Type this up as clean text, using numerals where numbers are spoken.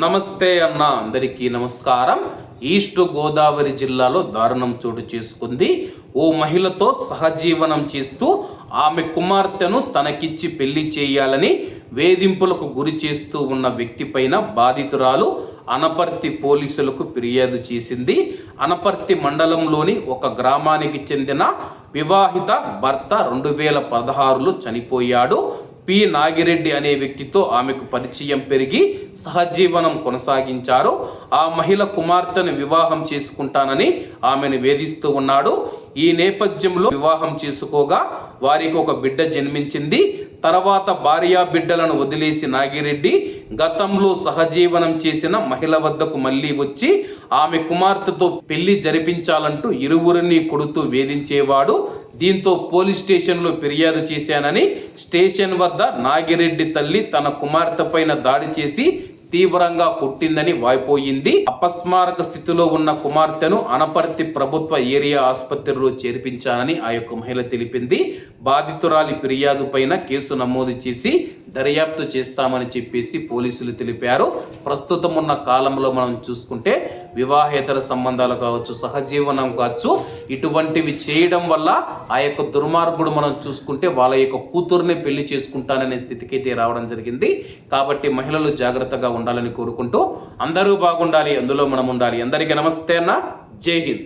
నమస్తే అన్న, అందరికీ నమస్కారం. ఈస్ట్ గోదావరి జిల్లాలో దారుణం చోటు చేసుకుంది. ఓ మహిళతో సహజీవనం చేస్తూ ఆమె కుమార్తెను తనకిచ్చి పెళ్లి చేయాలని వేధింపులకు గురి చేస్తూ ఉన్న వ్యక్తిపైన బాధితురాలు అనపర్తి పోలీసులకు ఫిర్యాదు చేసింది. అనపర్తి మండలంలోని ఒక గ్రామానికి చెందిన వివాహిత భర్త 2016లో చనిపోయాడు. పి నాగిరెడ్డి అనే వ్యక్తితో ఆమెకు పరిచయం పెరిగి సహజీవనం కొనసాగించారు. ఆ మహిళ కుమార్తెను వివాహం చేసుకుంటానని ఆమెను వేధిస్తూ ఉన్నాడు. ఈ నేపథ్యంలో వివాహం చేసుకోగా వారికి ఒక బిడ్డ జన్మించింది. తర్వాత భార్యా బిడ్డలను వదిలేసి నాగిరెడ్డి గతంలో సహజీవనం చేసిన మహిళ వద్దకు మళ్ళీ వచ్చి ఆమె కుమార్తెతో పెళ్లి జరిపించాలంటూ ఇరువురిని కొడుతూ వేధించేవాడు. దీంతో పోలీస్ స్టేషన్లో ఫిర్యాదు చేశానని, స్టేషన్ వద్ద నాగిరెడ్డి తల్లి తన కుమార్తె పైన దాడి చేసి తీవ్రంగా కొట్టిందని వాపోయింది. అపస్మారక స్థితిలో ఉన్న కుమార్తెను అనపర్తి ప్రభుత్వ ఏరియా ఆసుపత్రిలో చేర్పించానని ఆ యొక్క మహిళ తెలిపింది. బాధితురాలి ఫిర్యాదు పైన కేసు నమోదు చేసి దర్యాప్తు చేస్తామని చెప్పేసి పోలీసులు తెలిపారు. ప్రస్తుతం ఉన్న కాలంలో మనం చూసుకుంటే వివాహేతర సంబంధాలు కావచ్చు, సహజీవనం కావచ్చు, ఇటువంటివి చేయడం వల్ల ఆ యొక్క దుర్మార్గుడు మనం చూసుకుంటే వాళ్ళ యొక్క కూతుర్ని పెళ్లి చేసుకుంటాననే స్థితికైతే రావడం జరిగింది. కాబట్టి మహిళలు జాగ్రత్తగా ఉండాలని కోరుకుంటూ అందరూ బాగుండాలి, అందులో మనం ఉండాలి. అందరికీ నమస్తే అన్న, జై హింద్.